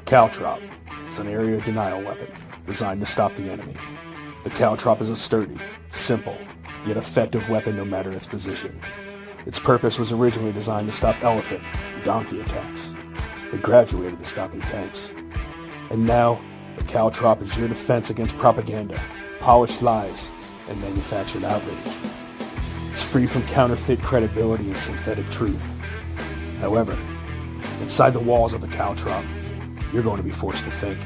Caltrop is an area denial weapon designed to stop the enemy. The Caltrop is a sturdy, simple, yet effective weapon no matter its position. Its purpose was originally designed to stop elephant and donkey attacks. It graduated to stopping tanks. And now, the Caltrop is your defense against propaganda, polished lies, and manufactured outrage. It's free from counterfeit credibility and synthetic truth. However, inside the walls of the Caltrop, you're going to be forced to think.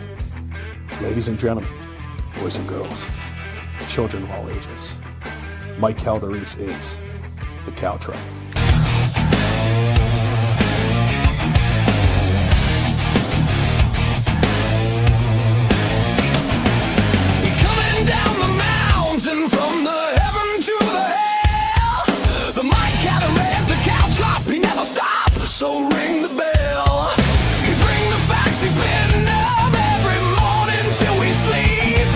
Ladies and gentlemen, boys and girls, children of all ages, Mike Calderese is the Caltrop. Coming down the mountain from the heaven to the hell, the Mike Calderese, the Caltrop, he never stops, so ring the bell. He bring the facts, he's been up every morning till we sleep.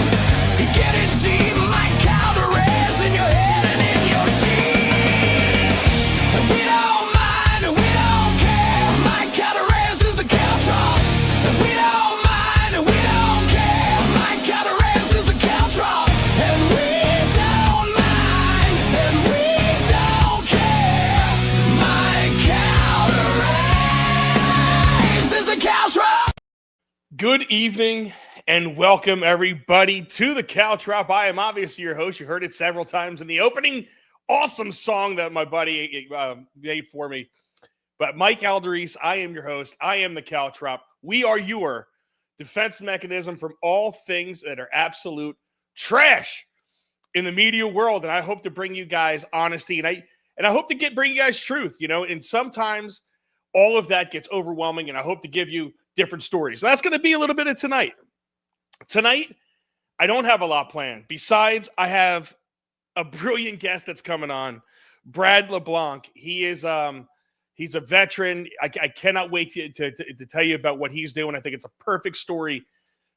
He get it deep, Mike Calderese, in your head and in your sheets. And we don't mind, and we don't care, Mike Calderese is the Caltrop. And we don't mind, and we don't care, Mike Calderese is the Caltrop. And we don't mind, and we don't care, Mike Calderese is the Caltrop. Good evening and welcome everybody to the Caltrop. I am obviously your host. You heard it several times in the opening. Awesome song that my buddy made for me. But Mike Calderese, I am your host. I am the Caltrop. We are your defense mechanism from all things that are absolute trash in the media world. And I hope to bring you guys honesty and I hope to bring you guys truth, and sometimes all of that gets overwhelming, and I hope to give you different stories. So that's going to be a little bit of tonight. Tonight, I don't have a lot planned. Besides, I have a brilliant guest that's coming on, Brad LeBlanc. He is he's a veteran. I cannot wait to tell you about what he's doing. I think it's a perfect story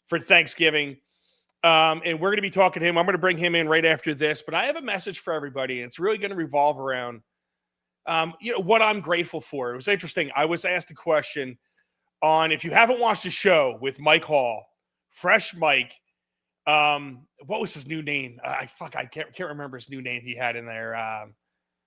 for Thanksgiving. And we're going to be talking to him. I'm going to bring him in right after this. But I have a message for everybody, and it's really going to revolve around what I'm grateful for. It was interesting. I was asked a question on, if you haven't watched the show with Mike Hall, Fresh Mike, what was his new name? I can't remember his new name he had in there.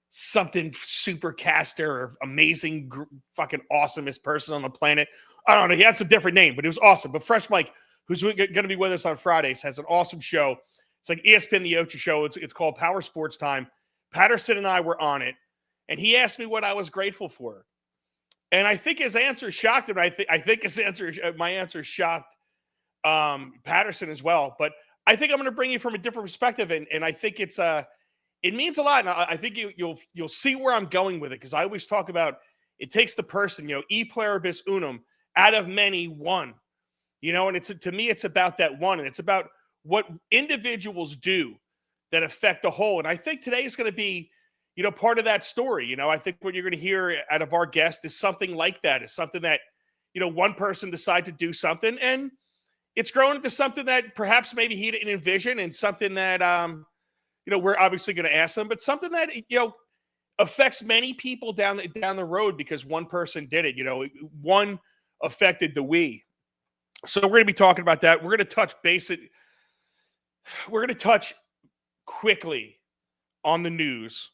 Something supercaster or amazing, fucking awesomest person on the planet. I don't know. He had some different name, but it was awesome. But Fresh Mike, who's going to be with us on Fridays, has an awesome show. It's like ESPN The Ocha Show. It's called Power Sports Time. Patterson and I were on it, and he asked me what I was grateful for. And I think his answer shocked him. I think my answer shocked Patterson as well. But I think I'm going to bring you from a different perspective, and I think it means a lot. And I think you'll see where I'm going with it, because I always talk about it takes the person, e pluribus unum, out of many, one. And to me it's about that one, and it's about what individuals do that affect the whole. And I think today is going to be part of that story. I think what you're going to hear out of our guest is something like that. It's something that, one person decided to do something, and it's grown into something that perhaps maybe he didn't envision, and something that, we're obviously going to ask him, but something that, affects many people down the road because one person did it. One affected the we. So we're going to be talking about that. We're going to touch quickly on the news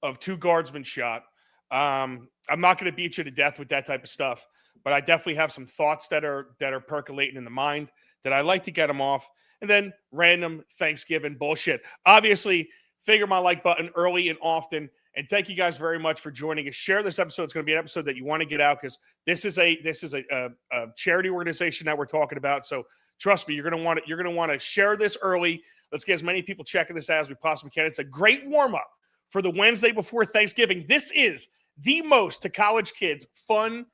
of 2 guardsmen shot. I'm not going to beat you to death with that type of stuff, but I definitely have some thoughts that are percolating in the mind that I like to get them off. And then random Thanksgiving bullshit. Obviously, finger my like button early and often. And thank you guys very much for joining us. Share this episode. It's going to be an episode that you want to get out, because this is a charity organization that we're talking about. So trust me, you're going to want to share this early. Let's get as many people checking this out as we possibly can. It's a great warm up for the Wednesday before Thanksgiving. This is the most, to college kids, fun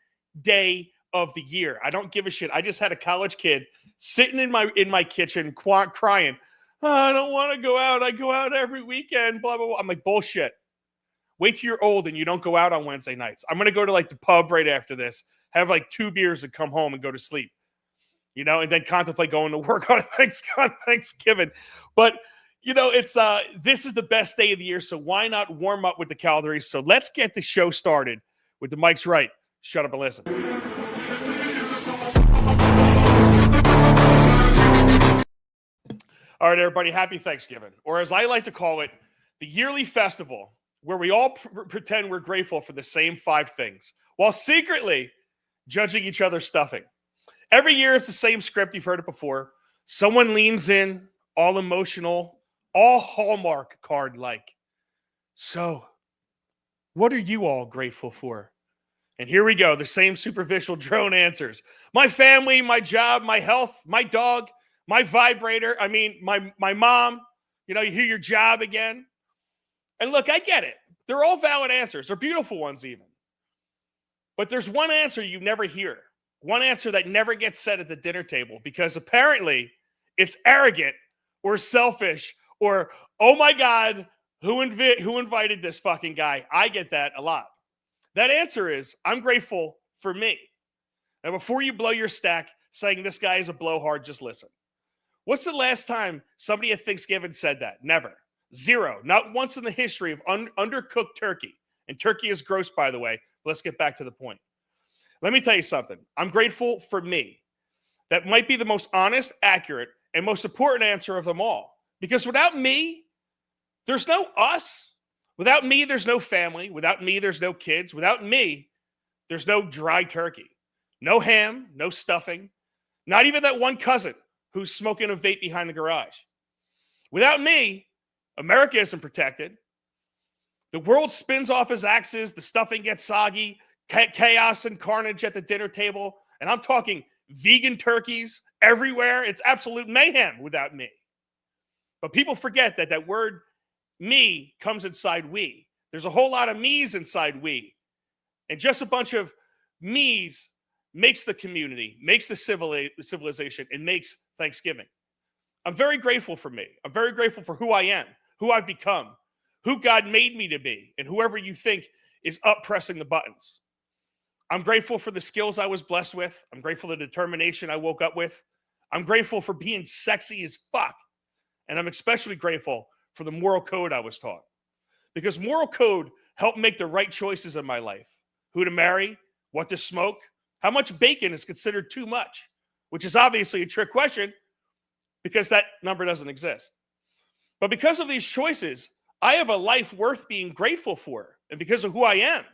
day of the year. I don't give a shit. I just had a college kid sitting in my kitchen crying, I don't want to go out. I go out every weekend, blah, blah, blah. I'm like, bullshit. Wait till you're old and you don't go out on Wednesday nights. I'm going to go to the pub right after this, have 2 beers and come home and go to sleep, and then contemplate going to work on Thanksgiving. But, it's this is the best day of the year, so why not warm up with the Calderese? So let's get the show started with the Mike's Right. Shut up and listen. All right, everybody, happy Thanksgiving. Or as I like to call it, the yearly festival where we all pretend we're grateful for the same 5 things while secretly judging each other's stuffing. Every year, it's the same script. You've heard it before. Someone leans in, all emotional, all Hallmark card like. So, what are you all grateful for? And here we go, the same superficial drone answers. My family, my job, my health, my dog, my vibrator. I mean, my mom. You know, you hear your job again. And look, I get it. They're all valid answers. They're beautiful ones even. But there's one answer you never hear. One answer that never gets said at the dinner table because apparently it's arrogant or selfish or, oh my God, who invited this fucking guy? I get that a lot. That answer is, I'm grateful for me. Now, before you blow your stack saying this guy is a blowhard, just listen. What's the last time somebody at Thanksgiving said that? Never. Zero. Not once in the history of undercooked turkey. And turkey is gross, by the way. But let's get back to the point. Let me tell you something. I'm grateful for me. That might be the most honest, accurate, and most important answer of them all. Because without me, there's no us. Without me, there's no family. Without me, there's no kids. Without me, there's no dry turkey. No ham, no stuffing. Not even that one cousin who's smoking a vape behind the garage. Without me, America isn't protected. The world spins off his axis. The stuffing gets soggy. Chaos and carnage at the dinner table. And I'm talking vegan turkeys everywhere. It's absolute mayhem without me. But people forget that that word me comes inside we. There's a whole lot of me's inside we. And just a bunch of me's makes the community, makes the civilization, and makes Thanksgiving. I'm very grateful for me. I'm very grateful for who I am, who I've become, who God made me to be, and whoever you think is up pressing the buttons. I'm grateful for the skills I was blessed with. I'm grateful for the determination I woke up with. I'm grateful for being sexy as fuck. And I'm especially grateful for the moral code I was taught. Because moral code helped make the right choices in my life. Who to marry, what to smoke, how much bacon is considered too much, which is obviously a trick question because that number doesn't exist. But because of these choices, I have a life worth being grateful for and because of who I am.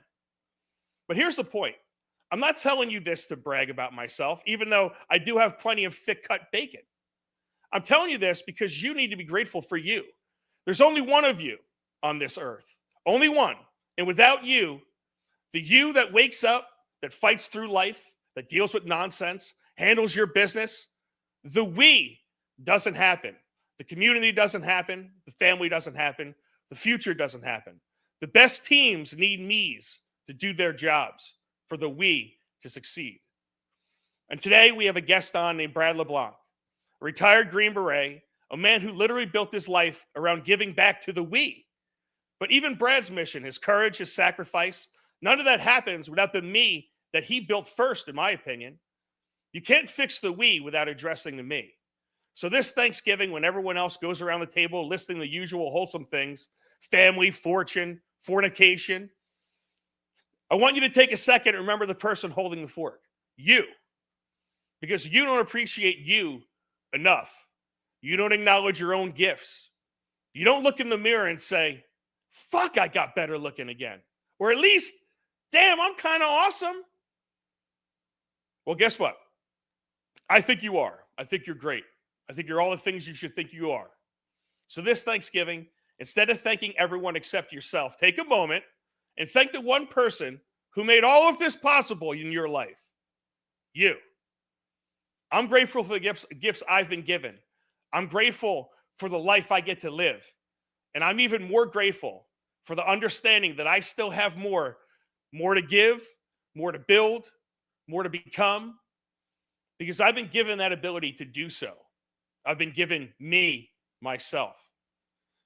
But here's the point. I'm not telling you this to brag about myself, even though I do have plenty of thick-cut bacon. I'm telling you this because you need to be grateful for you. There's only one of you on this earth. Only one. And without you, the you that wakes up, that fights through life, that deals with nonsense, handles your business, the we doesn't happen. The community doesn't happen. The family doesn't happen. The future doesn't happen. The best teams need me's to do their jobs for the we to succeed. And today we have a guest on named Brad LeBlanc, a retired Green Beret, a man who literally built his life around giving back to the we. But even Brad's mission, his courage, his sacrifice, none of that happens without the me that he built first, in my opinion. You can't fix the we without addressing the me. So this Thanksgiving, when everyone else goes around the table listing the usual wholesome things, family, fortune, fornication, I want you to take a second and remember the person holding the fork, you. Because you don't appreciate you enough. You don't acknowledge your own gifts. You don't look in the mirror and say, fuck, I got better looking again. Or at least, damn, I'm kind of awesome. Well, guess what? I think you are. I think you're great. I think you're all the things you should think you are. So this Thanksgiving, instead of thanking everyone except yourself, take a moment and thank the one person who made all of this possible in your life. You. I'm grateful for the gifts I've been given. I'm grateful for the life I get to live. And I'm even more grateful for the understanding that I still have more to give, more to build, more to become, because I've been given that ability to do so. I've been given me, myself.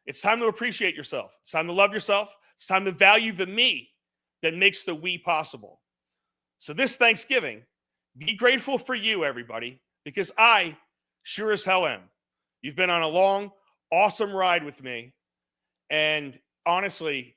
It's time to appreciate yourself. It's time to love yourself. It's time to value the me that makes the we possible. So this Thanksgiving, be grateful for you, everybody, because I sure as hell am. You've been on a long, awesome ride with me. And honestly,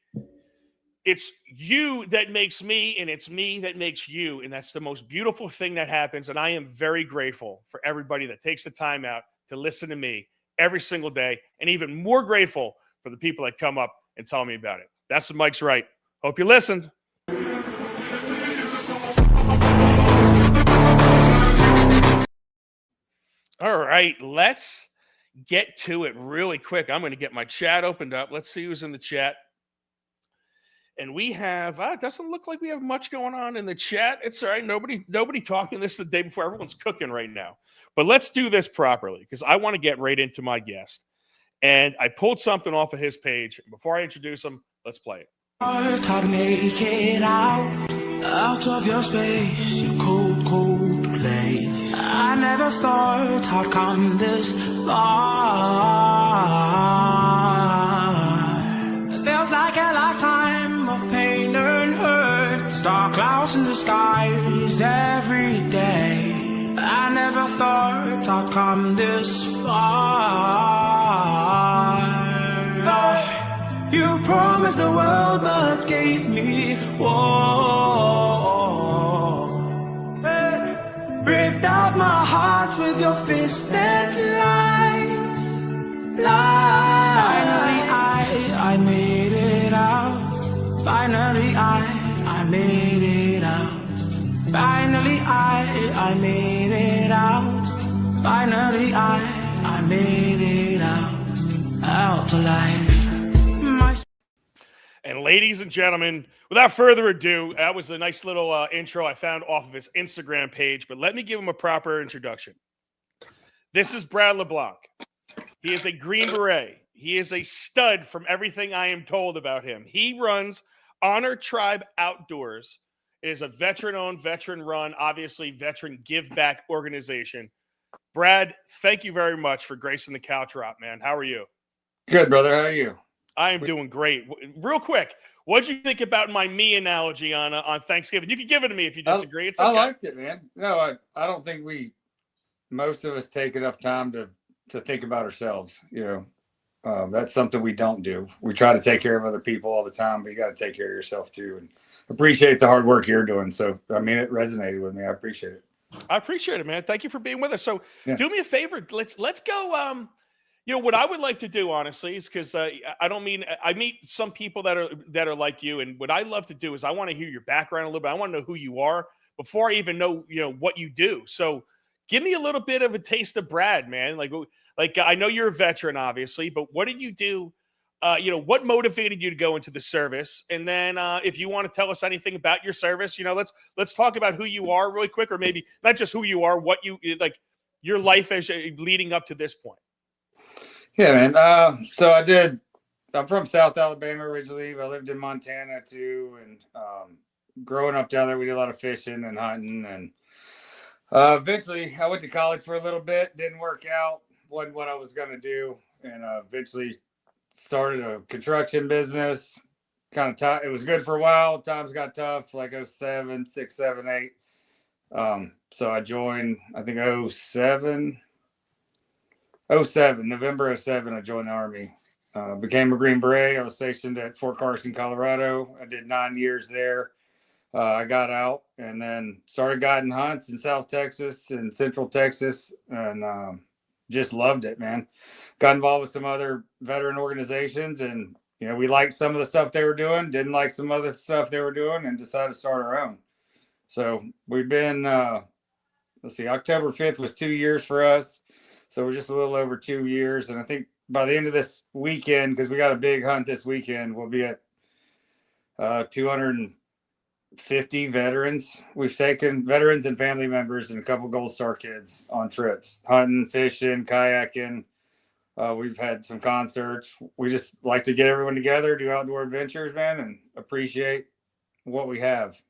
it's you that makes me, and it's me that makes you. And that's the most beautiful thing that happens. And I am very grateful for everybody that takes the time out to listen to me every single day, and even more grateful for the people that come up and tell me about it. That's what Mike's right. Hope you listened. All right, let's get to it really quick. I'm going to get my chat opened up. Let's see who's in the chat. And we have, it doesn't look like we have much going on in the chat. It's all right. Nobody talking. This is the day before. Everyone's cooking right now. But let's do this properly because I want to get right into my guest. And I pulled something off of his page. Before I introduce him, let's play it. How to make it out of your space, your cold, cold place. I never thought I'd come this far. It feels like a lifetime of pain and hurt. Dark clouds in the skies every day. I never thought I'd come this far. You promised the world but gave me war. Ripped out my heart with your fist and lies. Finally I made it out. Finally I made it out. Finally I made it out. Finally I made it out alive. And ladies and gentlemen, without further ado, that was a nice little intro I found off of his Instagram page, but let me give him a proper introduction. This is Brad LeBlanc. He is a Green Beret. He is a stud from everything I am told about him. He runs Honor Tribe Outdoors. It is a veteran-owned, veteran-run, obviously veteran give-back organization. Brad, thank you very much for gracing the Caltrop, man. How are you? Good, brother. How are you? I am doing great. Real quick, what did you think about my me analogy on Thanksgiving? You can give it to me if you disagree. It's okay. I liked it, man. No, I don't think most of us take enough time to think about ourselves. You know, that's something we don't do. We try to take care of other people all the time, but you got to take care of yourself too. And appreciate the hard work you're doing. So, I mean, it resonated with me. I appreciate it. I appreciate it, man. Thank you for being with us. So, Do me a favor. Let's go. You know what I would like to do, honestly, is because I meet some people that are like you, and what I love to do is I want to hear your background a little bit. I want to know who you are before I even know what you do. So, give me a little bit of a taste of Brad, man. Like I know you're a veteran, obviously, but what did you do? What motivated you to go into the service? And then if you want to tell us anything about your service, let's talk about who you are really quick, or maybe not just who you are, what you like, your life as leading up to this point. Yeah, man. So I'm from South Alabama originally, but I lived in Montana too. And growing up down there, we did a lot of fishing and hunting. And eventually I went to college for a little bit, didn't work out, wasn't what I was going to do. And eventually started a construction business. Kind of tough. It was good for a while. Times got tough, like 07, 6, 7, 8. So I joined, I think 07, November 07, I joined the Army. Became a Green Beret. I was stationed at Fort Carson, Colorado. I did 9 years there. I got out and then started guiding hunts in South Texas and Central Texas, and just loved it, man. Got involved with some other veteran organizations, and we liked some of the stuff they were doing, didn't like some other stuff they were doing, and decided to start our own. So we've been, October 5th was 2 years for us. So we're just a little over 2 years. And I think by the end of this weekend, because we got a big hunt this weekend, we'll be at 250 veterans. We've taken veterans and family members and a couple Gold Star kids on trips, hunting, fishing, kayaking. We've had some concerts. We just like to get everyone together, do outdoor adventures, man, and appreciate what we have.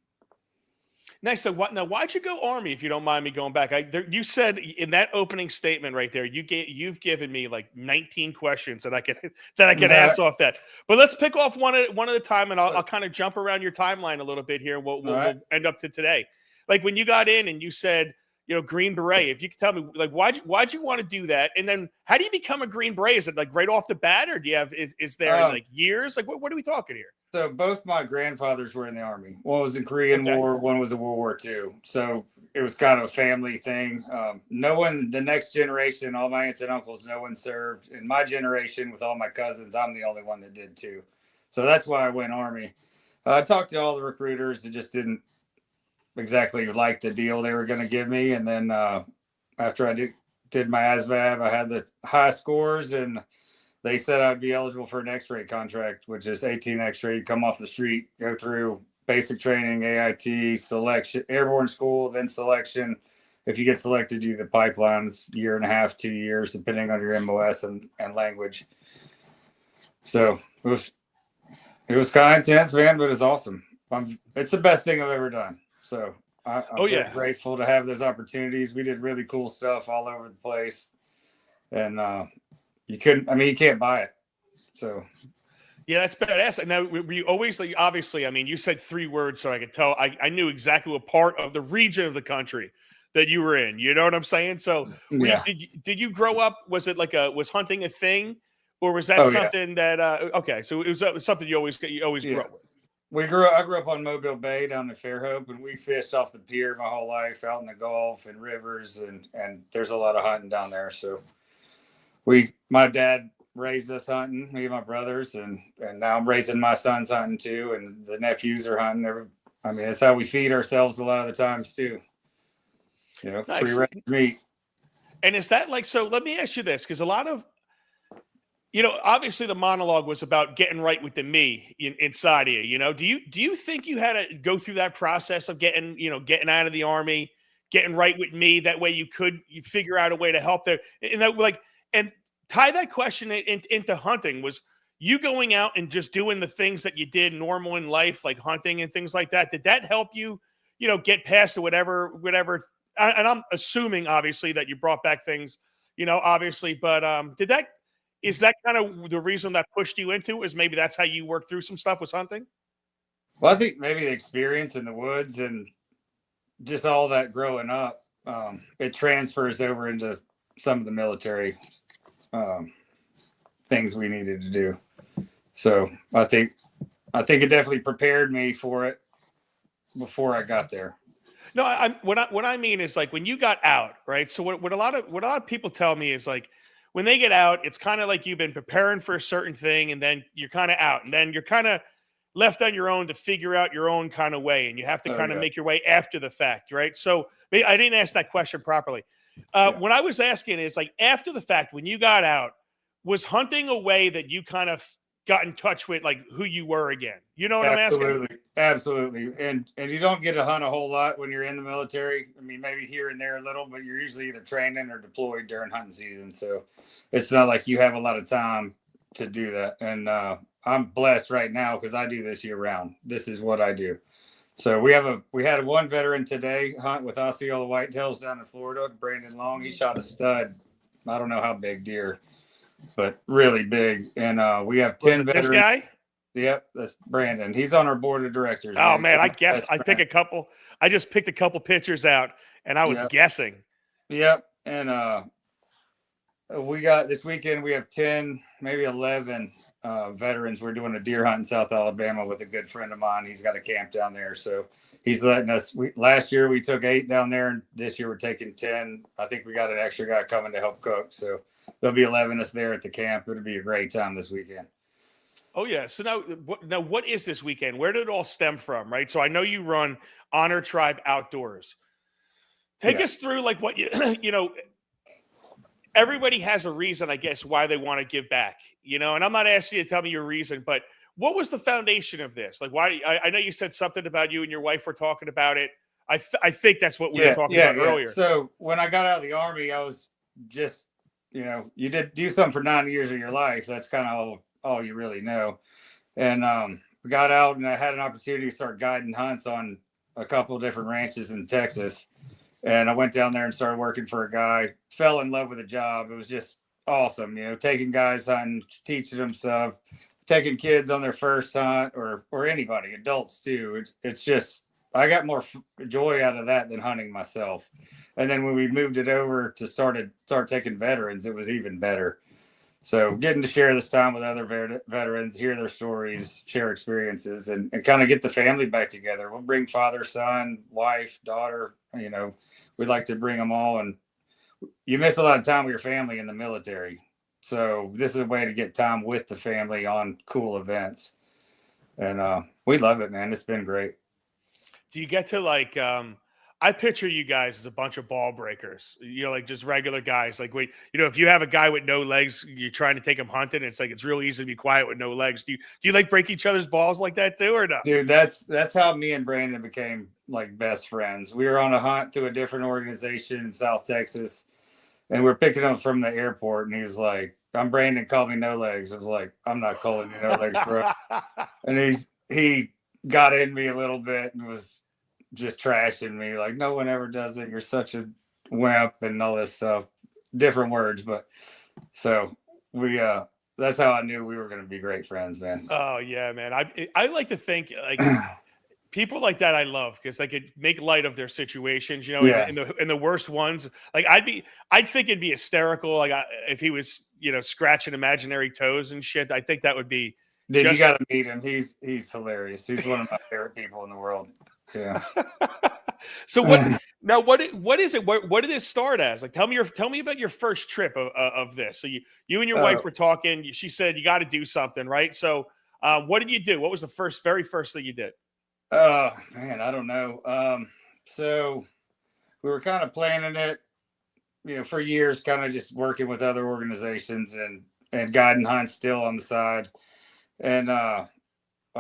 Nice. So why'd you go Army, if you don't mind me going back? You said in that opening statement right there, you've given me like 19 questions that I can ask off that. But let's pick off one at a time, and I'll kind of jump around your timeline a little bit here. We'll end up to today. Like when you got in and you said, Green Beret, if you could tell me, like, why'd you want to do that? And then how do you become a Green Beret? Is it like right off the bat, or do you have, is there like years? Like what are we talking here? So both my grandfathers were in the Army. One was in Korean War, one was in World War II. So it was kind of a family thing. No one, the next generation, all my aunts and uncles, no one served. In my generation, with all my cousins, I'm the only one that did too. So that's why I went Army. I talked to all the recruiters that just didn't exactly like the deal they were going to give me. And then after I did my ASVAB, I had the high scores, and they said I'd be eligible for an X-ray contract, which is 18 X-ray. You come off the street, go through basic training, AIT, selection, airborne school, then selection. If you get selected, do the pipelines, year and a half, 2 years, depending on your MOS and language. So it was kind of intense, man, but it's awesome. It's the best thing I've ever done. So I'm very grateful to have those opportunities. We did really cool stuff all over the place, and you can't buy it. So. Yeah, that's badass. Now, were you always, like, obviously, I mean, you said 3 words, so I could tell. I knew exactly what part of the region of the country that you were in. You know what I'm saying? So, yeah. Did you grow up? Was it was hunting a thing, or was that something that? Okay, so it was something you always grew up with. I grew up on Mobile Bay down in Fairhope, and we fished off the pier my whole life, out in the Gulf and rivers, and there's a lot of hunting down there. So, my dad raised us hunting, me and my brothers, and now I'm raising my sons hunting too, and the nephews are hunting. That's how we feed ourselves a lot of the times too. Nice. Free-range meat. And is that so let me ask you this, because a lot of, obviously the monologue was about getting right with the me inside of you. Do you think you had to go through that process of getting out of the Army, getting right with me? That way you figure out a way to help there, and tie that question into hunting. Was you going out and just doing the things that you did normal in life, like hunting and things like that? Did that help you, get past whatever? And I'm assuming, obviously, that you brought back things, obviously, but is that kind of the reason that pushed you into it? Is maybe that's how you worked through some stuff, was hunting? Well, I think maybe the experience in the woods and just all that growing up, it transfers over into some of the military things we needed to do. So I think it definitely prepared me for it before I got there. No, what I mean is, like, when you got out, right? So what a lot of people tell me is, like, when they get out, it's kind of like you've been preparing for a certain thing, and then you're kind of out, and then you're kind of left on your own to figure out your own kind of way, and you have to kind of make your way after the fact, right? So I didn't ask that question properly. What I was asking is, like, after the fact, when you got out, was hunting a way that you kind of got in touch with, like, who you were again? You know what I'm asking? Absolutely. And you don't get to hunt a whole lot when you're in the military. I mean, maybe here and there a little, but you're usually either training or deployed during hunting season. So it's not like you have a lot of time to do that. And I'm blessed right now because I do this year round. This is what I do. So we had one veteran today hunt with Osceola whitetails down in Florida, Brandon Long. He shot a stud. I don't know how big deer, but really big. And we have 10 veterans. This guy? Yep, that's Brandon. He's on our board of directors. Oh, man, I guess I pick a couple. I just picked a couple pictures out, and I was guessing. Yep, and we got this weekend. We have 10, maybe 11 veterans. We're doing a deer hunt in South Alabama with a good friend of mine. He's got a camp down there, so he's letting us. Last year we took 8 down there, and this year we're taking 10. I think we got an extra guy coming to help cook, so there'll be 11 of us there at the camp. It'll be a great time this weekend. Oh, yeah. So now what is this weekend? Where did it all stem from, right? So I know you run Honor Tribe Outdoors. Take us through, like, what everybody has a reason, I guess, why they want to give back, and I'm not asking you to tell me your reason, but what was the foundation of this? Like, why? I know you said something about you and your wife were talking about it. I think that's what we were talking about earlier. So when I got out of the Army, I was just, you did do something for 9 years of your life. That's kind of all you really know. And we got out, and I had an opportunity to start guiding hunts on a couple of different ranches in Texas. And I went down there and started working for a guy, fell in love with the job. It was just awesome, taking guys hunting, teaching them stuff, taking kids on their first hunt, or anybody, adults too. It's just, I got more joy out of that than hunting myself. And then when we moved it over to start taking veterans, it was even better. So getting to share this time with other veterans, hear their stories, share experiences, and kind of get the family back together. We'll bring father, son, wife, daughter, you know, we'd like to bring them all. And you miss a lot of time with your family in the military. So this is a way to get time with the family on cool events. And we love it, man. It's been great. Do you get to like I picture you guys as a bunch of ball breakers, you know, like just regular guys. Like, wait, you know, if you have a guy with no legs, you're trying to take him hunting, it's like it's real easy to be quiet with no legs. Do you like break each other's balls like that too, or no? Dude, that's how me and Brandon became like best friends. We were on a hunt to a different organization in South Texas, and we're picking him from the airport, and he's like, I'm Brandon, call me No Legs. I was like, I'm not calling you No Legs, bro. And he got in me a little bit and was just trashing me, like, no one ever does it. You're such a wimp and all this stuff. Different words, but so we that's how I knew we were gonna be great friends, man. Oh yeah, man. I like to think like people like that I love because they could make light of their situations, you know, Yeah. in the worst ones. Like I'd think it'd be hysterical. Like if he was, you know, scratching imaginary toes and shit. I think that would be. Dude, you gotta meet him. He's hilarious. He's one of my favorite people in the world. Yeah. So what is it? What did this start as? Like, tell me about your first trip of this. So you and your wife were talking. She said you got to do something, right? So what did you do? What was the very first thing you did? Oh man, I don't know. So we were kind of planning it, you know, for years, kind of just working with other organizations and guiding hunts still on the side. And I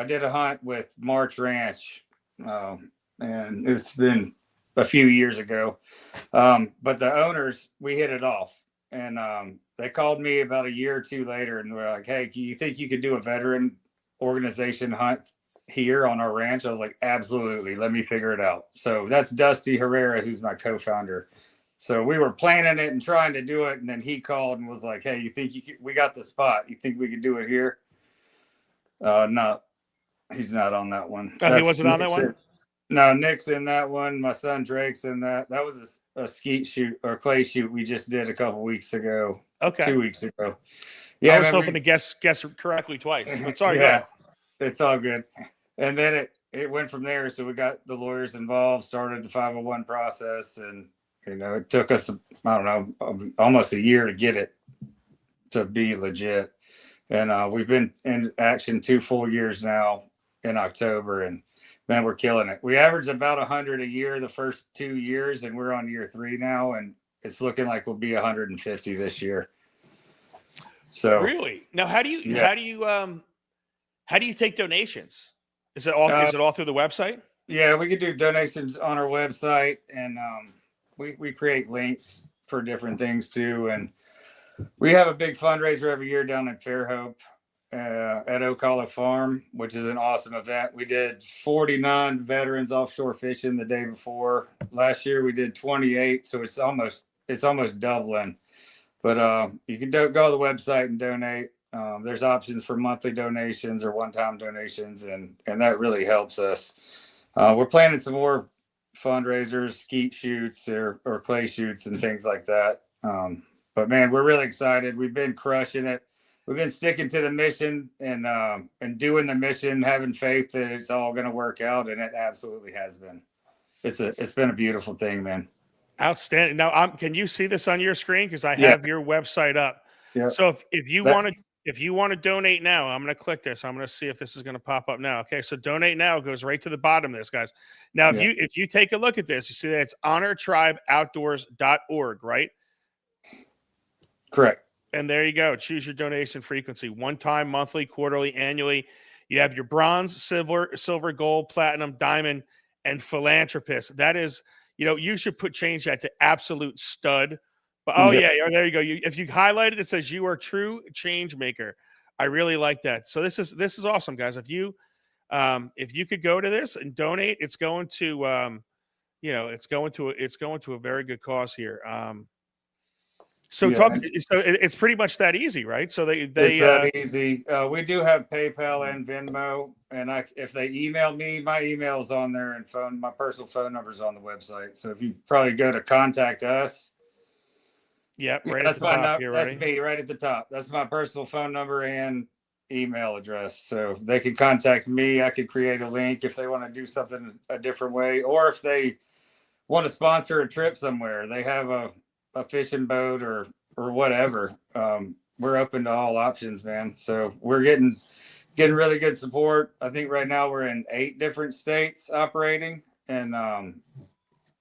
did a hunt with March Ranch, and it's been a few years ago. But the owners, we hit it off, and they called me about a year or two later, and were like, "Hey, you think you could do a veteran organization hunt here on our ranch?" I was like, absolutely, let me figure it out. So that's Dusty Herrera, who's my co-founder. So we were planning it and trying to do it, and then he called and was like, hey, you think we got the spot, you think we could do it here? No, he's not on that one. He wasn't on that one? No, Nick's in that one. My son Drake's in that. That was a skeet shoot or clay shoot we just did a couple weeks ago. Okay. 2 weeks ago. Yeah, I was hoping to guess correctly twice. But sorry, yeah, it's all good. And then it went from there. So we got the lawyers involved, started the 501 process, and you know, it took us, I don't know, almost a year to get it to be legit. And we've been in action 2 full years now in October, and man, we're killing it. We averaged about 100 a year the first 2 years, and we're on year 3 now, and it's looking like we'll be 150 this year. So really, now how do you take donations? Is it all through the website? Yeah, we could do donations on our website, and we create links for different things too. And we have a big fundraiser every year down in Fairhope at Ocala Farm, which is an awesome event. We did 49 veterans offshore fishing the day before. Last year we did 28, so it's almost doubling. But you can go to the website and donate. There's options for monthly donations or one-time donations, and that really helps us. We're planning some more fundraisers, skeet shoots or clay shoots and things like that. But man, we're really excited. We've been crushing it. We've been sticking to the mission and doing the mission, having faith that it's all going to work out, and it absolutely has been. It's been a beautiful thing, man. Outstanding. Now, can you see this on your screen? Because I have your website up. Yeah. So if you want to donate now, I'm going to click this. I'm going to see if this is going to pop up now. Okay, so donate now goes right to the bottom of this, guys. Now, if you take a look at this, you see that it's honortribeoutdoors.org, right? Correct. And there you go. Choose your donation frequency: one time, monthly, quarterly, annually. You have your bronze, silver, gold, platinum, diamond, and philanthropist. That is, you know, you should change that to absolute stud. But there you go. If you highlight it, it says you are true change maker. I really like that. So this is awesome, guys. If you could go to this and donate, it's going to it's going to a very good cause here. So it's pretty much that easy, right? So it's that easy. We do have PayPal and Venmo, and if they email me, my email's on there, and my personal phone number's on the website. So if you probably go to contact us. Yep, right. That's my number. That's me right at the top. That's my personal phone number and email address. So they can contact me. I could create a link if they want to do something a different way, or if they want to sponsor a trip somewhere, they have a fishing boat or whatever, we're open to all options, man. So we're getting really good support. I think right now we're in 8 different states operating, and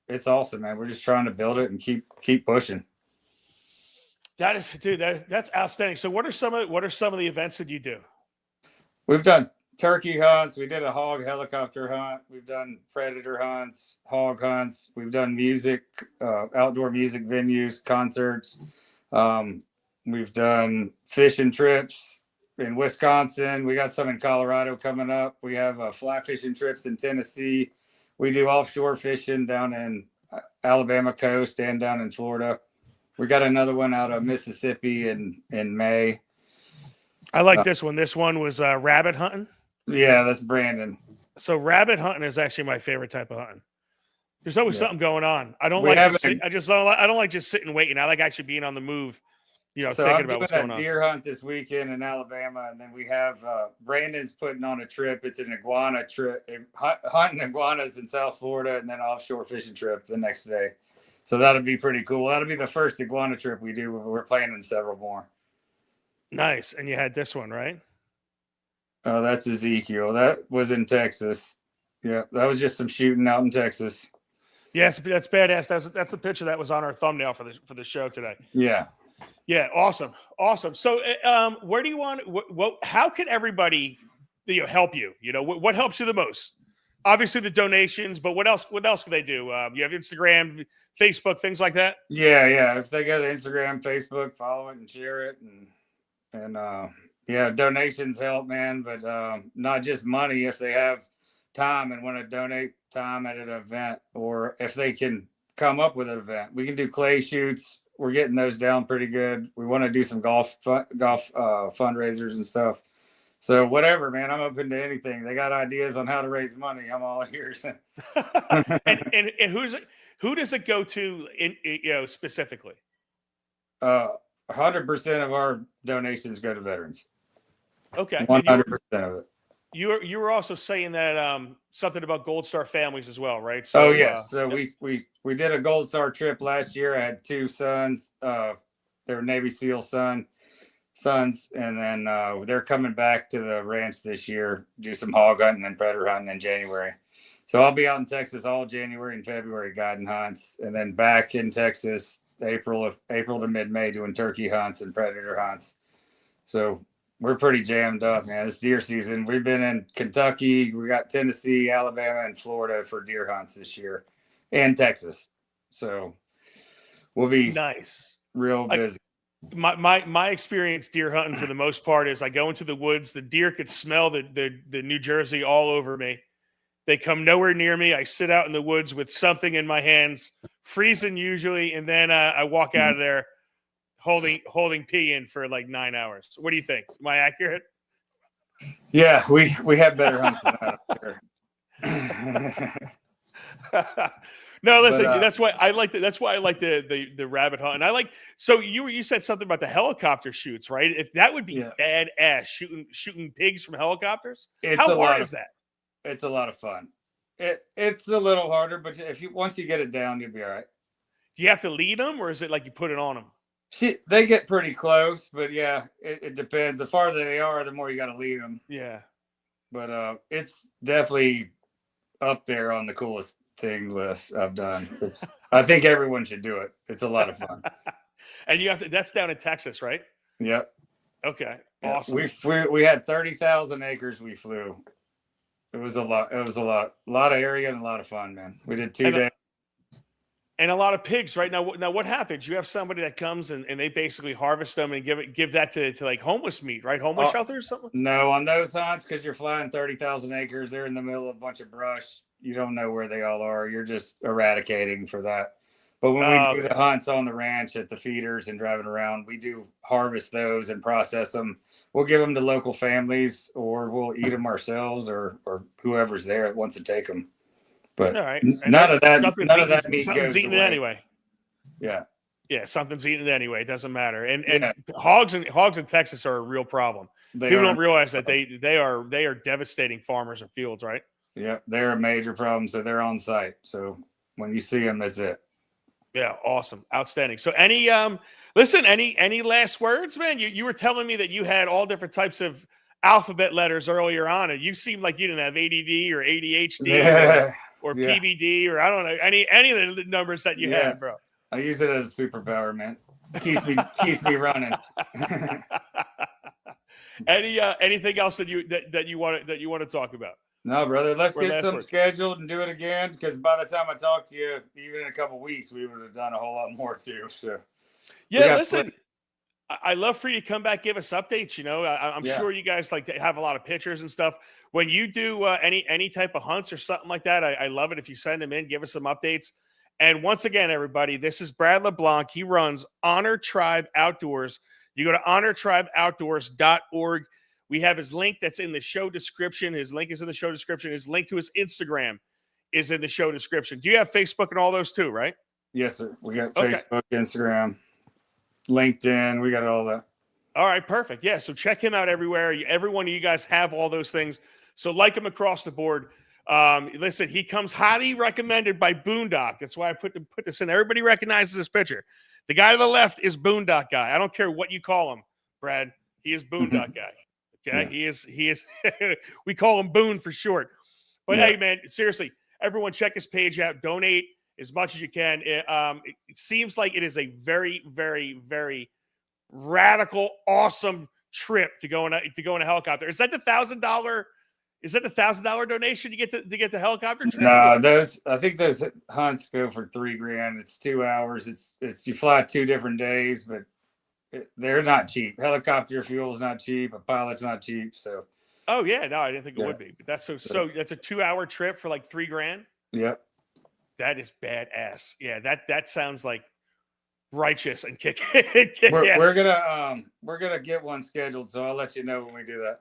it's awesome, man. We're just trying to build it and keep pushing. That is, dude, that's outstanding. So what are some of the events that you do? We've done turkey hunts. We did a hog helicopter hunt. We've done predator hunts, hog hunts. We've done music, outdoor music venues, concerts. We've done fishing trips in Wisconsin. We got some in Colorado coming up. We have fly fishing trips in Tennessee. We do offshore fishing down in Alabama coast and down in Florida. We got another one out of Mississippi in May. I like this one. This one was rabbit hunting. Yeah, that's Brandon. So rabbit hunting is actually my favorite type of hunting. There's always something going on. I don't like just sitting waiting. I like actually being on the move. You know, so thinking I'm about what's doing going on. Deer hunt this weekend in Alabama, and then we have Brandon's putting on a trip. It's an iguana trip, hunting iguanas in South Florida, and then offshore fishing trip the next day. So that'll be pretty cool. That'll be the first iguana trip we do. We're planning several more. Nice. And you had this one, right? Oh, that's Ezekiel. That was in Texas. Yeah, that was just some shooting out in Texas. Yes, that's badass. That's the picture that was on our thumbnail for the show today. Yeah. Yeah, awesome. So, where do you want? How can everybody, help you? What helps you the most? Obviously, the donations, but what else? What else can they do? You have Instagram, Facebook, things like that. Yeah. If they go to Instagram, Facebook, follow it and share it, and donations help, man. But not just money. If they have time and want to donate time at an event, or if they can come up with an event, we can do clay shoots. We're getting those down pretty good. We want to do some golf fundraisers and stuff. So whatever, man, I'm open to anything. They got ideas on how to raise money. I'm all ears. and who does it go to specifically? 100% of our donations go to veterans. Okay. 100% of it. You were also saying that something about Gold Star families as well, right? So, yes. So we did a Gold Star trip last year. I had 2 sons. They were Navy SEAL sons, and then they're coming back to the ranch this year, do some hog hunting and predator hunting in January. So I'll be out in Texas all January and February guiding hunts, and then back in Texas April to mid-May doing turkey hunts and predator hunts. So we're pretty jammed up, man. It's deer season. We've been in Kentucky. We got Tennessee, Alabama, and Florida for deer hunts this year, and Texas. So we'll be real busy. My experience deer hunting for the most part is I go into the woods. The deer could smell the New Jersey all over me. They come nowhere near me. I sit out in the woods with something in my hands, freezing usually, and then I walk out of there holding pee in for like 9 hours. What do you think? Am I accurate? Yeah, we have better hunts than that up there. No, listen, that's why I like the rabbit hunt. And I like, so you said something about the helicopter shoots, right? If that would be badass, shooting pigs from helicopters. How hard is that? It's a lot of fun. It's a little harder, but once you get it down, you'll be all right. Do you have to lead them, or is it like you put it on them? They get pretty close, but yeah, it depends. The farther they are, the more you got to lead them. Yeah. But it's definitely up there on the coolest thing list I've done. I think everyone should do it. It's a lot of fun. And that's down in Texas, right? Yep. Okay. Awesome. We had 30,000 acres we flew. It was a lot. It was a lot of area and a lot of fun, man. We did 2 days. And a lot of pigs, right? Now what happens? You have somebody that comes and they basically harvest them and give that to like homeless meat, right? Homeless shelter or something? No, on those hunts, because you're flying 30,000 acres, they're in the middle of a bunch of brush. You don't know where they all are. You're just eradicating for that. But when we do the hunts on the ranch at the feeders and driving around, we do harvest those and process them. We'll give them to local families, or we'll eat them ourselves, or whoever's there that wants to take them. But all right. none of that meat something's goes eaten away. anyway. Yeah. Yeah, something's eaten anyway. It doesn't matter. And hogs in Texas are a real problem. People don't realize that they are devastating farmers and fields, right? Yeah, they're a major problem. So they're on site. So when you see them, that's it. Yeah, awesome. Outstanding. So any listen, any last words, man? You were telling me that you had all different types of alphabet letters earlier on, and you seemed like you didn't have ADD or ADHD or Yeah. PBD or I don't know any of the numbers that you had, bro. I use it as a superpower, man. Keeps me running. Anything else that you want to talk about? No, brother. Let's Or get last some word. scheduled and do it again. Because by the time I talk to you, even in a couple weeks, we would have done a whole lot more too. So Yeah, listen. I love for you to come back, give us updates. You know, I'm Yeah. sure you guys like to have a lot of pictures and stuff. When you do any type of hunts or something like that, I love it if you send them in, give us some updates. And once again, everybody, this is Brad LeBlanc. He runs Honor Tribe Outdoors. You go to honortribeoutdoors.org. We have his link that's in the show description. His link is in the show description. His link to his Instagram is in the show description. Do you have Facebook and all those too, right? Yes, sir. We got Okay. Facebook, Instagram, LinkedIn. We got all that. All right, perfect. Yeah, so check him out everywhere. Every one of you guys have all those things. So like him across the board. Listen, he comes highly recommended by Boondock. That's why I put this in. Everybody recognizes this picture. The guy to the left is Boondock guy. I don't care what you call him, Brad. He is Boondock guy. Okay, yeah. He is. We call him Boone for short. But hey, man, seriously, everyone check his page out. Donate as much as you can. It seems like it is a very, very, very radical, awesome trip to go in a helicopter. Is that the $1,000? Is that the $1,000 donation to get the helicopter trip? No, I think those hunts go for $3,000. It's 2 hours. It's you fly 2 different days, but they're not cheap. Helicopter fuel is not cheap. A pilot's not cheap. So. Oh yeah, no, I didn't think it would be. But that's so that's a 2-hour trip for like $3,000. Yep. That is badass. Yeah, that sounds like righteous and kick. We're gonna get one scheduled, so I'll let you know when we do that.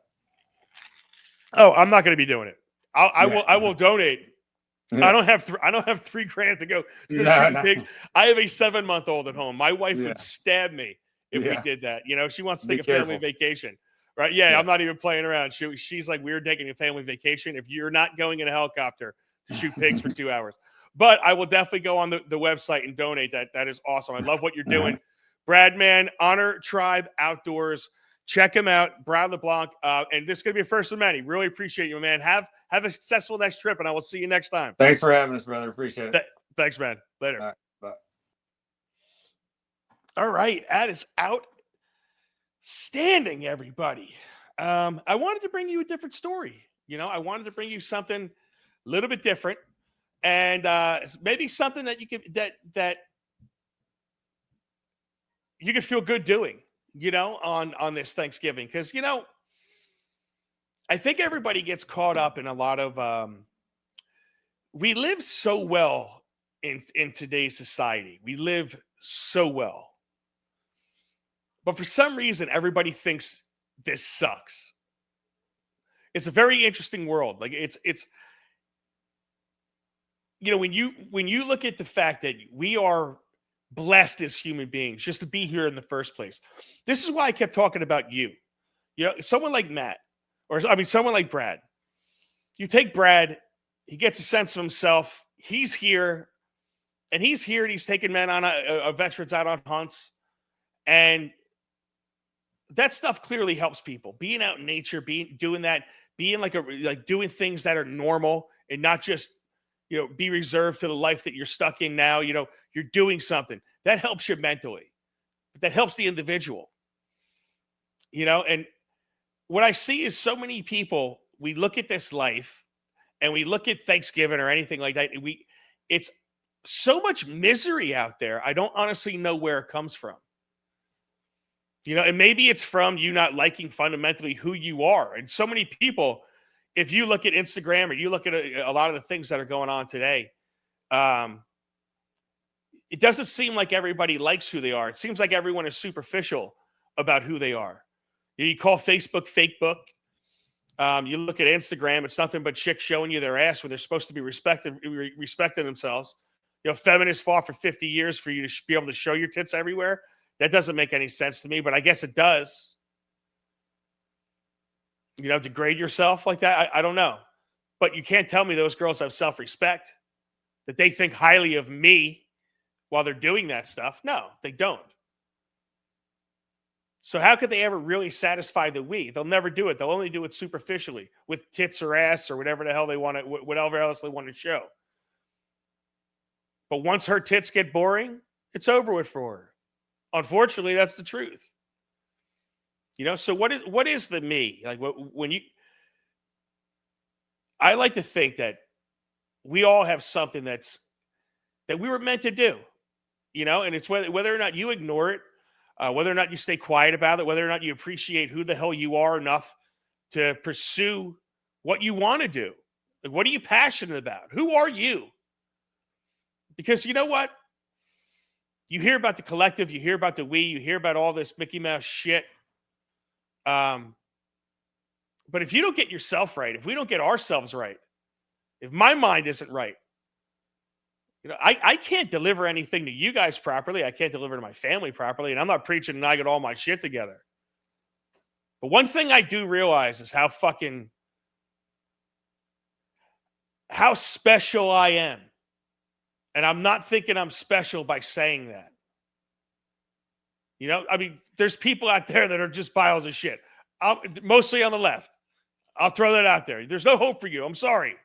Oh, I'm not going to be doing it. I will donate. Yeah. I don't have $3,000 to go shoot pigs. I have a 7-month-old at home. My wife would stab me if we did that. You know, she wants to take a family vacation, right? Yeah, I'm not even playing around. She's like, we're taking a family vacation if you're not going in a helicopter to shoot pigs for 2 hours. But I will definitely go on the website and donate. That is awesome. I love what you're doing. Brad, man, Honor Tribe Outdoors. Check him out, Brad LeBlanc. And this is going to be a first of many. Really appreciate you, man. Have a successful next trip, and I will see you next time. Thanks for having us, brother. Appreciate it. Thanks, man. Later. All right, bye. All right. That is outstanding, everybody. I wanted to bring you a different story. You know, I wanted to bring you something a little bit different, and maybe something that you could that you could feel good doing. You know, on this Thanksgiving, because you know, I think everybody gets caught up in a lot of. We live so well in today's society. We live so well, but for some reason, everybody thinks this sucks. It's a very interesting world. Like it's you know, when you look at the fact that we are blessed as human beings just to be here in the first place. This is why I kept talking about you. You know, someone like Matt, someone like Brad. You take Brad, he gets a sense of himself. He's here, and he's taking men on veterans out on hunts, and that stuff clearly helps people. Being out in nature, doing things that are normal and not just, you know, be reserved to the life that you're stuck in now. You know, you're doing something that helps you mentally, but that helps the individual, you know. And what I see is so many people, we look at this life and we look at Thanksgiving or anything like that. It's so much misery out there. I don't honestly know where it comes from, you know, and maybe it's from you not liking fundamentally who you are. And so many people, if you look at Instagram or you look at a lot of the things that are going on today, it doesn't seem like everybody likes who they are. It seems like everyone is superficial about who they are. You call Facebook fake book. You look at Instagram, it's nothing but chicks showing you their ass when they're supposed to be respecting themselves. You know, feminists fought for 50 years for you to be able to show your tits everywhere. That doesn't make any sense to me, but I guess it does. You know, degrade yourself like that. I don't know, but you can't tell me those girls have self-respect. that they think highly of me while they're doing that stuff. No, they don't. So how could they ever really satisfy the we? They'll never do it. They'll only do it superficially with tits or ass or whatever the hell they want to, whatever else they want to show. But once her tits get boring, it's over with for her. Unfortunately, that's the truth. You know, so what is the me? Like when you, I like to think that we all have something that we were meant to do, you know, and it's whether or not you ignore it, whether or not you stay quiet about it, whether or not you appreciate who the hell you are enough to pursue what you want to do. Like, what are you passionate about? Who are you? Because you know what? You hear about the collective, you hear about the we, you hear about all this Mickey Mouse shit. But if you don't get yourself right, if we don't get ourselves right, if my mind isn't right, you know, I can't deliver anything to you guys properly. I can't deliver to my family properly. And I'm not preaching and I get all my shit together. But one thing I do realize is how special I am. And I'm not thinking I'm special by saying that. You know, I mean, there's people out there that are just piles of shit. Mostly on the left. I'll throw that out there. There's no hope for you. I'm sorry.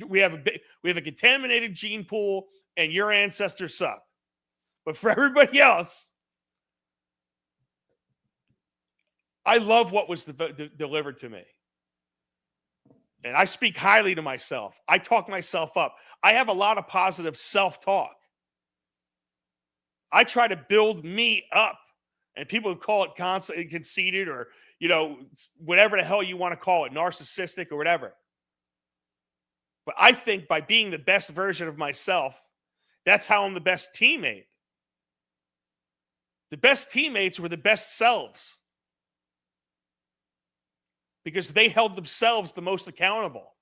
We have a contaminated gene pool, and your ancestors sucked. But for everybody else, I love what was delivered to me. And I speak highly to myself. I talk myself up. I have a lot of positive self-talk. I try to build me up. And people call it conceited or, you know, whatever the hell you want to call it, narcissistic or whatever. But I think by being the best version of myself, that's how I'm the best teammate. The best teammates were the best selves. Because they held themselves the most accountable.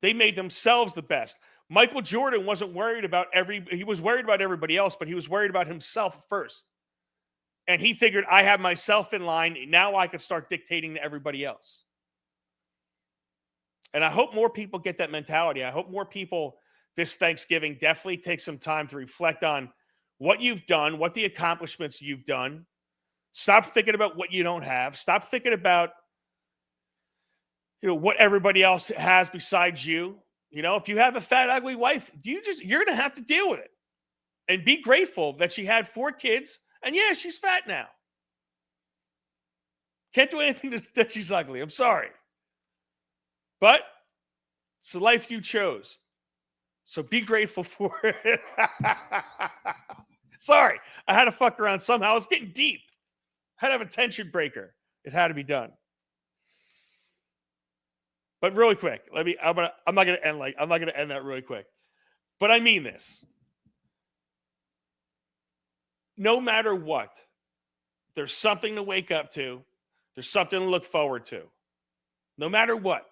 They made themselves the best. Michael Jordan wasn't worried about he was worried about everybody else, but he was worried about himself first. And he figured, I have myself in line. Now I could start dictating to everybody else. And I hope more people get that mentality. I hope more people this Thanksgiving definitely take some time to reflect on what you've done, what the accomplishments you've done. Stop thinking about what you don't have. Stop thinking about, you know, what everybody else has besides you. You know, if you have a fat, ugly wife, you're going to have to deal with it. And be grateful that she had 4 kids. And yeah, she's fat now. Can't do anything that she's ugly. I'm sorry. But it's the life you chose. So be grateful for it. Sorry. I had to fuck around somehow. It's getting deep. I had to have a tension breaker. It had to be done. But really quick, I'm not gonna end that really quick. But I mean this. No matter what, there's something to wake up to. There's something to look forward to. No matter what.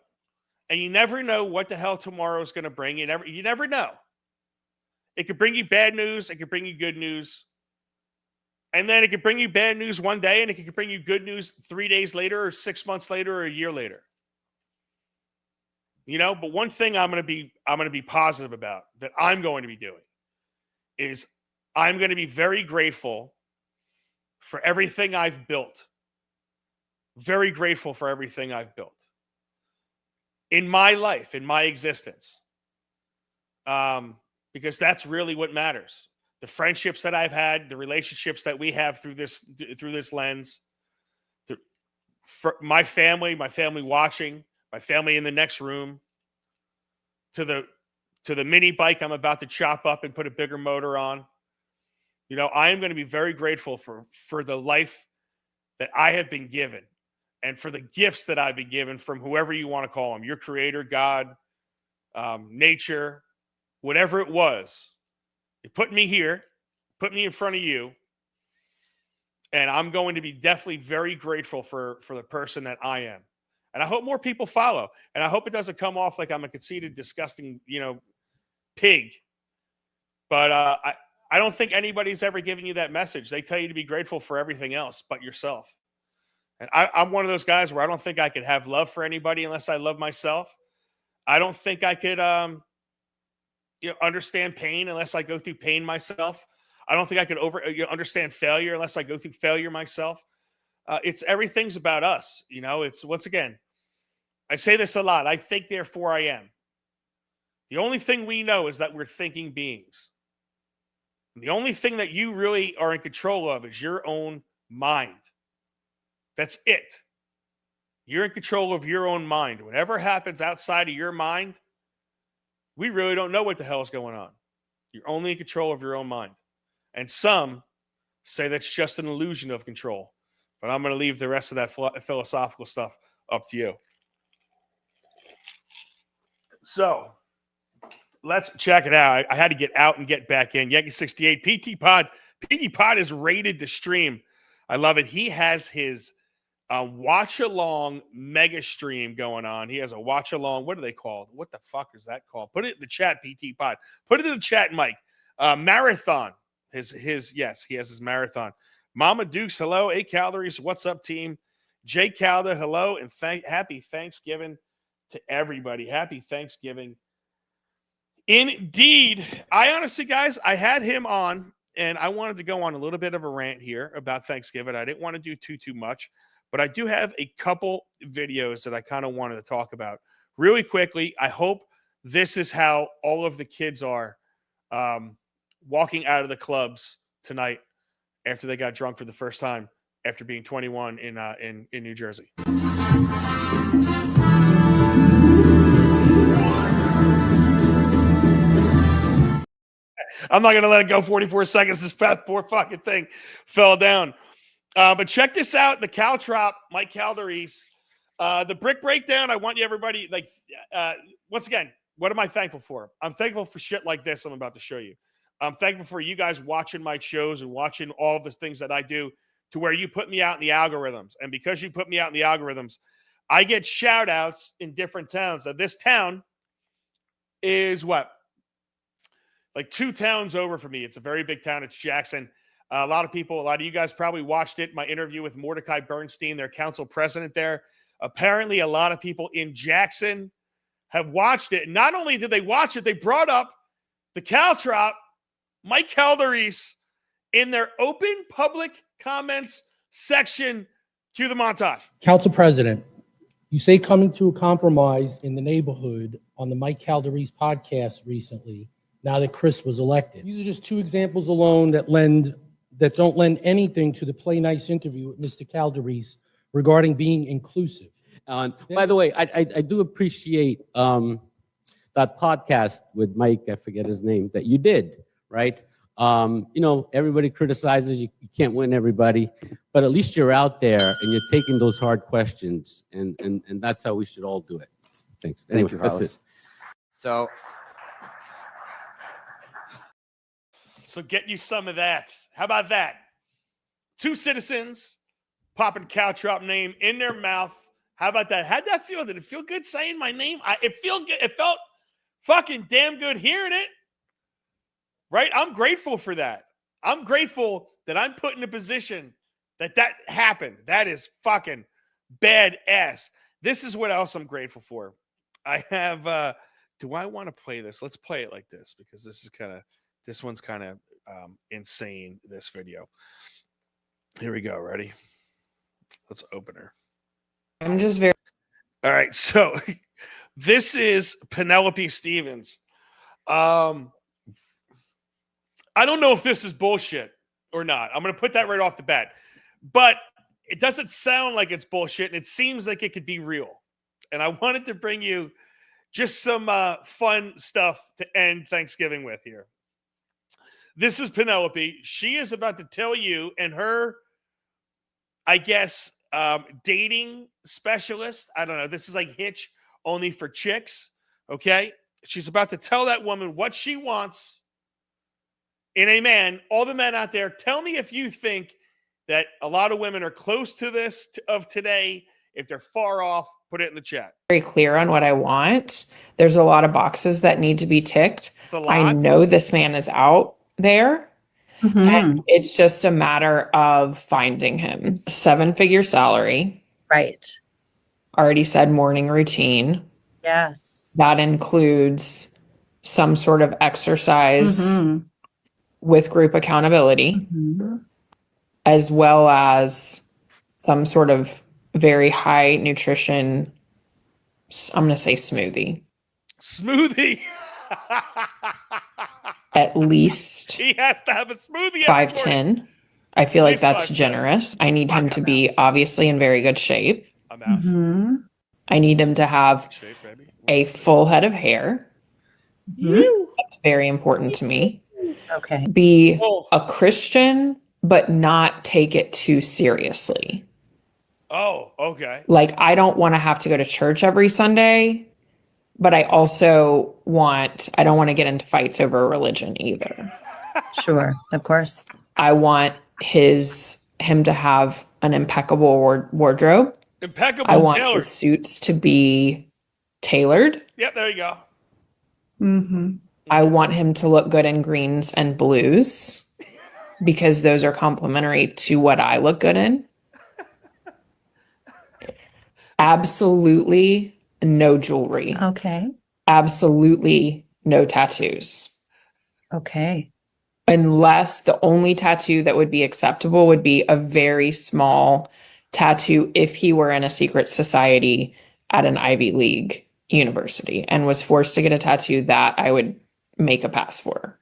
And you never know what the hell tomorrow is going to bring. You never know. It could bring you bad news. It could bring you good news. And then it could bring you bad news one day, and it could bring you good news 3 days later or 6 months later or a year later. You know, but one thing I'm going to be positive about that I'm going to be doing is I'm going to be very grateful for everything I've built. Very grateful for everything I've built in my life, in my existence. Because that's really what matters. The friendships that I've had, the relationships that we have through this lens, my family watching, my family in the next room, to the mini bike I'm about to chop up and put a bigger motor on. You know, I am going to be very grateful for the life that I have been given and for the gifts that I've been given from whoever you want to call them, your creator, God, nature, whatever it was. You put me here, put me in front of you, and I'm going to be definitely very grateful for the person that I am. And I hope more people follow. And I hope it doesn't come off like I'm a conceited, disgusting, pig. But I don't think anybody's ever given you that message. They tell you to be grateful for everything else but yourself. And I'm one of those guys where I don't think I could have love for anybody unless I love myself. I don't think I could understand pain unless I go through pain myself. I don't think I could understand failure unless I go through failure myself. Everything's about us. It's, once again, I say this a lot. I think, therefore I am. The only thing we know is that we're thinking beings. And the only thing that you really are in control of is your own mind. That's it. You're in control of your own mind. Whatever happens outside of your mind, we really don't know what the hell is going on. You're only in control of your own mind. And some say that's just an illusion of control. But I'm going to leave the rest of that philosophical stuff up to you. So let's check it out. I had to get out and get back in. Yankee 68 PT Pod. PT Pod has rated the stream. I love it. He has his watch along mega stream going on. He has a watch along. What are they called? What the fuck is that called? Put it in the chat, PT Pod. Put it in the chat, Mike. Marathon. Yes, he has his marathon. Mama Dukes, hello. 8 calories. What's up, team? Jay Calda, hello, and happy Thanksgiving to everybody. Happy Thanksgiving. Indeed. I honestly, guys, I had him on, and I wanted to go on a little bit of a rant here about Thanksgiving. I didn't want to do too much, but I do have a couple videos that I kind of wanted to talk about really quickly. I hope this is how all of the kids are walking out of the clubs tonight after they got drunk for the first time after being 21 in New Jersey. I'm not going to let it go 44 seconds. This poor fucking thing fell down. But check this out. The Caltrop, Mike Calderies, the brick breakdown. I want you, everybody, once again, what am I thankful for? I'm thankful for shit like this I'm about to show you. I'm thankful for you guys watching my shows and watching all the things that I do to where you put me out in the algorithms. And because you put me out in the algorithms, I get shout outs in different towns. Now, this town is what? Like 2 towns over from me. It's a very big town. It's Jackson. A lot of you guys probably watched it. My interview with Mordecai Bernstein, their council president there. Apparently, a lot of people in Jackson have watched it. Not only did they watch it, they brought up the Caltrop, Mike Calderies, in their open public comments section. Cue the montage. Council President, you say coming to a compromise in the neighborhood on the Mike Calderies podcast recently, now that Chris was elected. These are just 2 examples alone that don't lend anything to the Play Nice interview with Mr. Calderies regarding being inclusive. By the way, I do appreciate that podcast with Mike, I forget his name, that you did, right? Everybody criticizes, you can't win everybody, but at least you're out there and you're taking those hard questions, and that's how we should all do it. Thanks. Anyway, Thank you, that's Hollis. it. So get you some of that. How about that? 2 citizens popping Caltrop name in their mouth. How about that? How'd that feel? Did it feel good saying my name? It felt fucking damn good hearing it. Right? I'm grateful for that. I'm grateful that I'm put in a position that happened. That is fucking badass. This is what else I'm grateful for. I have, do I want to play this? Let's play it like this because this one's kind of insane, this video. Here we go. Ready? Let's open her. I'm just very. All right. So this is Penelope Stevens. I don't know if this is bullshit or not. I'm going to put that right off the bat. But it doesn't sound like it's bullshit, and it seems like it could be real. And I wanted to bring you just some fun stuff to end Thanksgiving with here. This is Penelope. She is about to tell you and her, I guess, dating specialist. I don't know. This is like Hitch only for chicks. Okay. She's about to tell that woman what she wants in a man. All the men out there, tell me if you think that a lot of women are close to this of today. If they're far off, put it in the chat. Very clear on what I want. There's a lot of boxes that need to be ticked. I know this man is out there. Mm-hmm. And it's just a matter of finding him. 7-figure salary. Right. Already said morning routine. Yes. That includes some sort of exercise Mhm. with group accountability, Mhm. as well as some sort of very high nutrition, I'm going to say smoothie. Smoothie. At least He has to have a smoothie every morning. 5'10". I feel At like least that's 5'10". generous. I need him to be obviously in very good shape. I'm out. Mhm. I need him to have Shape, baby. a full head of hair. Mhm. That's very important to me. Okay. Be Oh. a Christian, but not take it too seriously. Oh, okay. Like, I don't want to have to go to church every Sunday, but I don't want to get into fights over religion either. Sure. Of course. I want him to have an impeccable wardrobe. Impeccable I want tailored. his suits to be tailored. Yep, there you go. Mm-hmm. I want him to look good in greens and blues because those are complementary to what I look good in. Absolutely no jewelry. Okay. Absolutely no tattoos. Okay. Unless the only tattoo that would be acceptable would be a very small tattoo if he were in a secret society at an Ivy League university and was forced to get a tattoo, that I would make a pass for.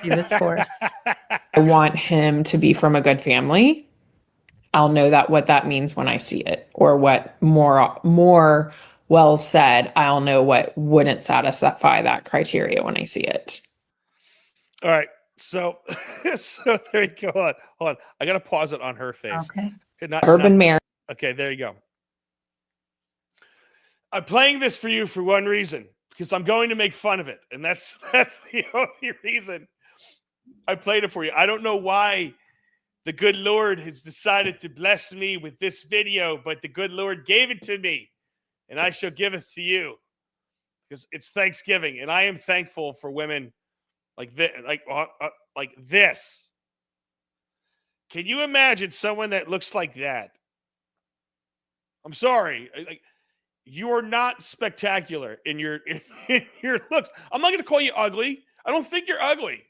He was forced. I want him to be from a good family. I'll know what that means when I see it, or what more well said, I'll know what wouldn't satisfy that criteria when I see it. All right. So there you go. Hold on. I got to pause it on her face. Okay. Urban marriage. Okay, there you go. I'm playing this for you for one reason, because I'm going to make fun of it. And that's the only reason I played it for you. I don't know why the good Lord has decided to bless me with this video, but the good Lord gave it to me, and I shall give it to you, because it's Thanksgiving, and I am thankful for women like this. Can you imagine someone that looks like that? I'm sorry. You are not spectacular in your looks. I'm not going to call you ugly. I don't think you're ugly.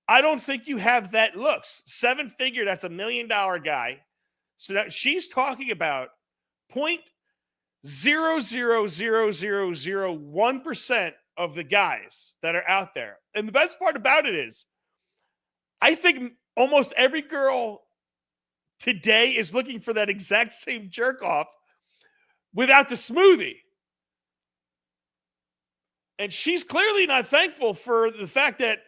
I don't think you have that looks. 7-figure, that's $1 million guy. So that she's talking about 0.00001% of the guys that are out there. And the best part about it is, I think almost every girl today is looking for that exact same jerk off without the smoothie. And she's clearly not thankful for the fact that,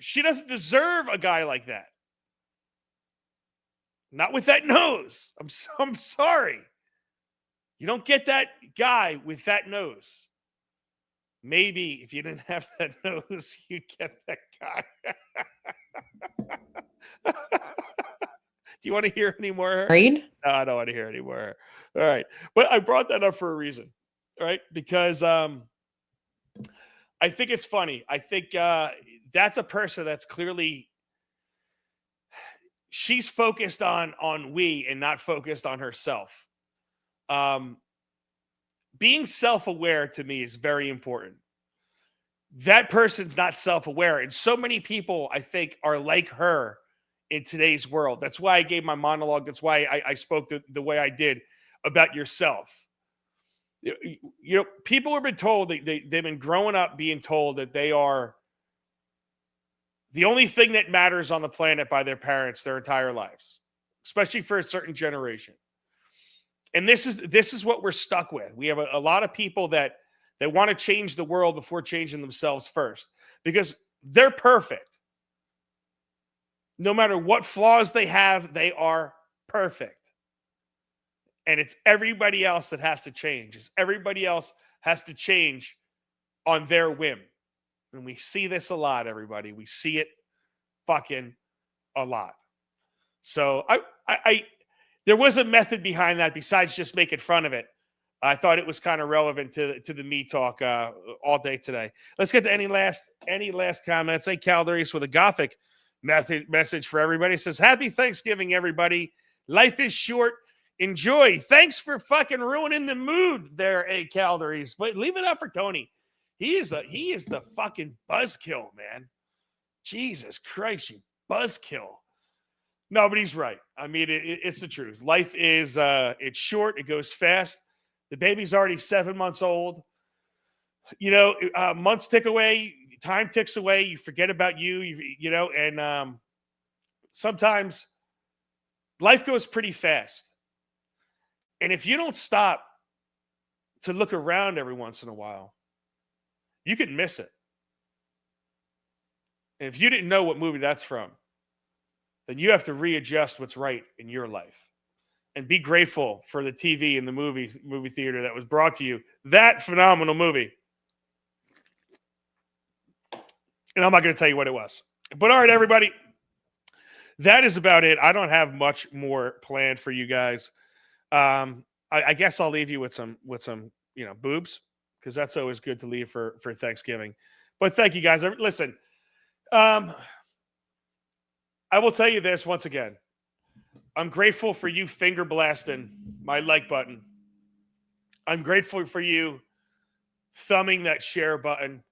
she doesn't deserve a guy like that. Not with that nose. I'm sorry. You don't get that guy with that nose. Maybe if you didn't have that nose, you'd get that guy. Do you want to hear any more? Married? No, I don't want to hear any more. All right. But I brought that up for a reason. All right. Because I think it's funny. I think that's a person that's clearly, she's focused on we and not focused on herself. Being self-aware to me is very important. That person's not self-aware. And so many people, I think, are like her in today's world. That's why I gave my monologue. That's why I spoke the way I did about yourself. People have been told, they've been growing up being told that they are the only thing that matters on the planet by their parents their entire lives, especially for a certain generation. And this is what we're stuck with. We have a lot of people that want to change the world before changing themselves first, because they're perfect. No matter what flaws they have, they are perfect. And it's everybody else that has to change. It's everybody else has to change on their whim. And we see this a lot, everybody. We see it fucking a lot. So I there was a method behind that besides just making fun of it. I thought it was kind of relevant to the me talk all day today. Let's get to any last comments. Hey, Calderis with a gothic message for everybody. It says, happy Thanksgiving, everybody. Life is short. Enjoy. Thanks for fucking ruining the mood there, hey, Calderis. But leave it up for Tony. He is the fucking buzzkill, man. Jesus Christ, you buzzkill. No, but he's right. I mean, it's the truth. Life is it's short. It goes fast. The baby's already 7 months old. You know, months tick away. Time ticks away. You forget about you know, and sometimes life goes pretty fast. And if you don't stop to look around every once in a while, you could miss it. And if you didn't know what movie that's from, then you have to readjust what's right in your life and be grateful for the TV and the movie theater that was brought to you. That phenomenal movie. And I'm not going to tell you what it was. But all right, everybody. That is about it. I don't have much more planned for you guys. I guess I'll leave you with some boobs, because that's always good to leave for Thanksgiving. But thank you guys. Listen, I will tell you this once again. I'm grateful for you finger blasting my like button. I'm grateful for you thumbing that share button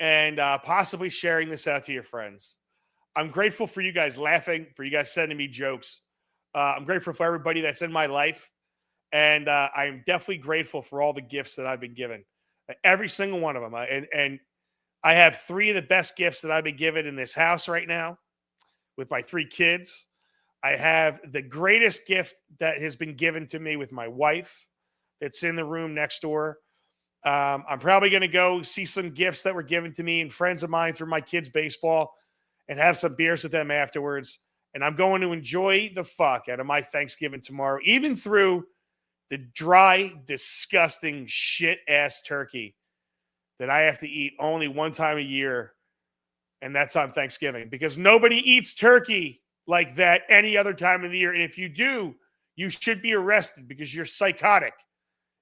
and possibly sharing this out to your friends. I'm grateful for you guys laughing, for you guys sending me jokes. I'm grateful for everybody that's in my life. And I'm definitely grateful for all the gifts that I've been given. Every single one of them. And I have 3 of the best gifts that I've been given in this house right now with my 3 kids. I have the greatest gift that has been given to me with my wife that's in the room next door. I'm probably going to go see some gifts that were given to me and friends of mine through my kids' baseball and have some beers with them afterwards. And I'm going to enjoy the fuck out of my Thanksgiving tomorrow, even through the dry, disgusting, shit-ass turkey that I have to eat only one time a year, and that's on Thanksgiving, because nobody eats turkey like that any other time of the year. And if you do, you should be arrested because you're psychotic.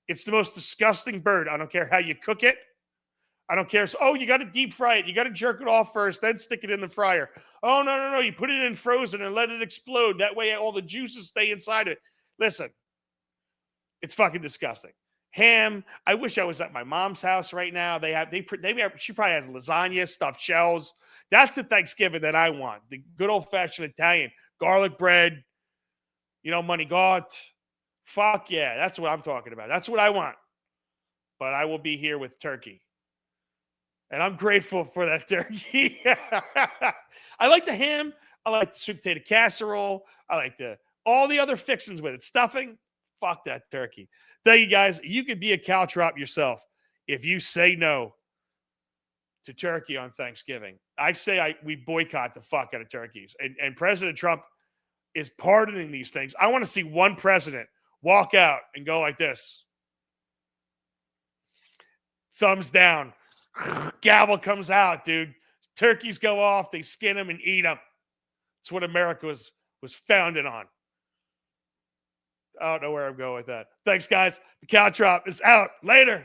It's the most disgusting bird. I don't care how you cook it. I don't care. So, you got to deep fry it. You got to jerk it off first, then stick it in the fryer. Oh, no. You put it in frozen and let it explode. That way all the juices stay inside it. Listen, it's fucking disgusting. Ham. I wish I was at my mom's house right now. She probably has lasagna, stuffed shells. That's the Thanksgiving that I want. The good old-fashioned Italian. Garlic bread, manigot. Fuck yeah. That's what I'm talking about. That's what I want. But I will be here with turkey. And I'm grateful for that turkey. I like the ham. I like the sweet potato casserole. I like all the other fixings with it. Stuffing. Fuck that turkey. Thank you, guys. You could be a Caltrop yourself if you say no to turkey on Thanksgiving. I say we boycott the fuck out of turkeys. And President Trump is pardoning these things. I want to see one president walk out and go like this. Thumbs down. Gavel comes out, dude. Turkeys go off. They skin them and eat them. That's what America was founded on. I don't know where I'm going with that. Thanks, guys. The Caltrop is out. Later.